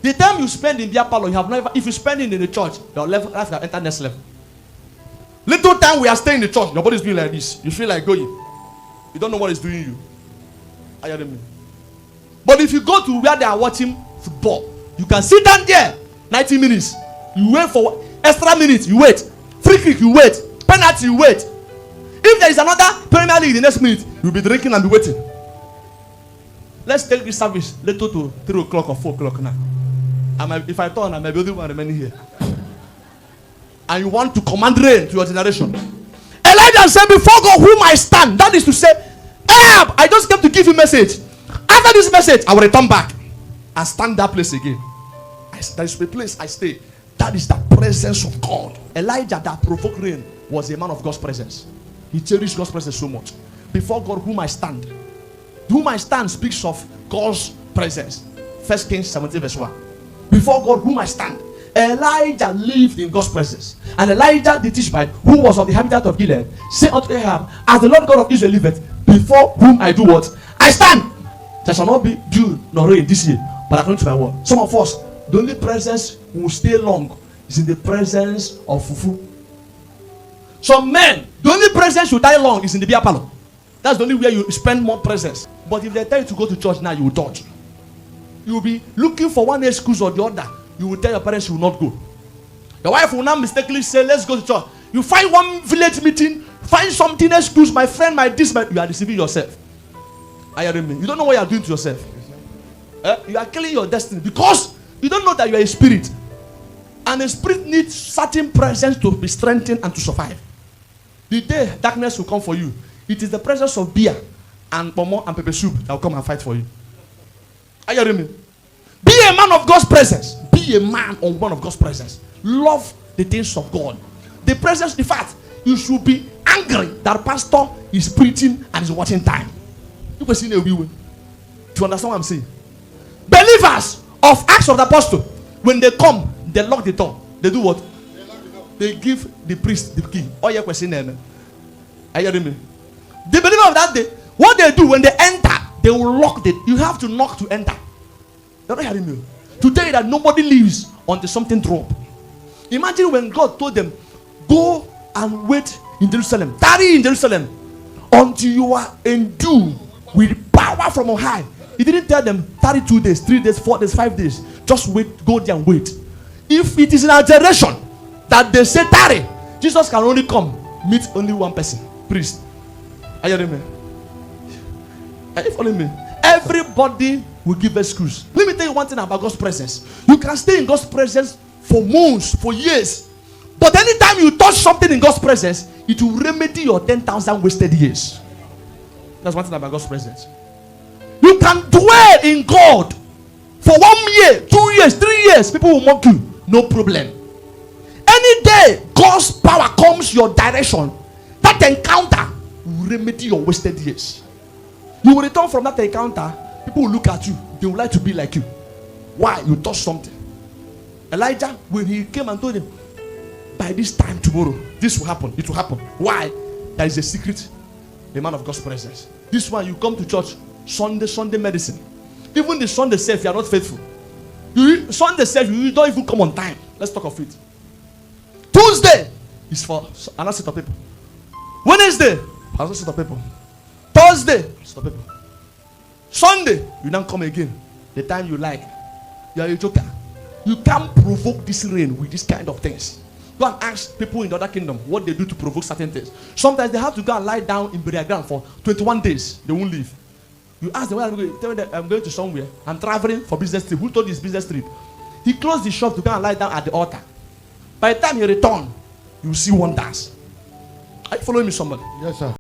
The time you spend in beer parlor, you have never. If you spend it in the church, your life will enter next level. Little time we are staying in the church, your body is doing like this. You feel like going. You don't know what is doing you. Are you hearing me? But if you go to where they are watching football, you can sit down there 90 minutes. You wait for extra minutes. You wait. Free kick. You wait. Penalty. You wait. If there is another Premier League the next minute, you'll be drinking and be waiting. Let's take this service later to 3 o'clock or 4 o'clock now. If I turn, I may be the only one remaining here. And you want to command rain to your generation. Elijah said, before God whom I stand. That is to say, Ahab, I just came to give you a message. After this message, I will return back and stand that place again. There is a place I stay. That is the presence of God. Elijah that provoked rain was a man of God's presence. He cherished God's presence so much. Before God whom I stand. Whom I stand speaks of God's presence. 1 Kings 17 verse 1. Before God whom I stand. Elijah lived in God's presence. And Elijah the Tishbite, who was of the habitat of Gilead, said unto Ahab, as the Lord God of Israel liveth, before whom I do what? I stand. There shall not be dew nor rain this year, but according to my word. Some of us, the only presence who will stay long is in the presence of fufu. Some men, the only presence you die long is in the beer parlor. That's the only way you spend more presence. But if they tell you to go to church now, you will dodge. You will be looking for one excuse or the other. You will tell your parents you will not go. Your wife will now mistakenly say, let's go to church. You find one village meeting, find something excuse, my friend, my this, my... You are deceiving yourself. Are you hearing me? You don't know what you are doing to yourself. You are killing your destiny because you don't know that you are a spirit. And a spirit needs certain presence to be strengthened and to survive. The day darkness will come for you, it is the presence of beer and pomo and pepper soup that will come and fight for you. Are you hearing me? Be a man of God's presence. Be a man or woman of God's presence. Love the things of God. The presence, in fact, you should be angry that pastor is preaching and is watching time. You can see the view. To understand what I'm saying? Believers of Acts of the Apostle, when they come, they lock the door. They do what? They give the priest the key. Oh, yeah, question. Are you hearing me? The believer of that day, what they do when they enter, they will lock the. You have to knock to enter. You're not hearing me. To tell you that nobody leaves until something drop. Imagine when God told them, go and wait in Jerusalem. Tarry in Jerusalem until you are endued with power from on high. He didn't tell them 32 days, 3 days, 4 days, 5 days. Just wait, go there and wait. If it is in our generation that they say tarry, Jesus can only come, meet only one person, priest. Are you hearing me? Are you following me? Everybody will give excuse. Let me tell you one thing about God's presence. You can stay in God's presence for months, for years. But anytime you touch something in God's presence, it will remedy your 10,000 wasted years. That's one thing about God's presence. You can dwell in God for 1 year, 2 years, 3 years. People will mock you. No problem. Any day God's power comes your direction, that encounter will remedy your wasted years. You will return from that encounter. People will look at you. They would like to be like you. Why? You touched something. Elijah, when he came and told him, by this time tomorrow, this will happen. It will happen. Why? There is a secret. The man of God's presence. This one, you come to church Sunday medicine. Even the Sunday self, you are not faithful. Sunday self, you don't even come on time. Let's talk of it. Tuesday is for another set of people. Wednesday, another set of people. Thursday, set of people. Sunday, you don't come again. The time you like. You are a joker. You can't provoke this rain with this kind of things. Go and ask people in the other kingdom what they do to provoke certain things. Sometimes they have to go and lie down in burial ground for 21 days. They won't leave. You ask them where I'm going. Tell them I'm going to somewhere. I'm traveling for business trip. Who told you his business trip? He closed the shop to go and lie down at the altar. By the time he return, you will see wonders. Are you following me, somebody? Yes, sir.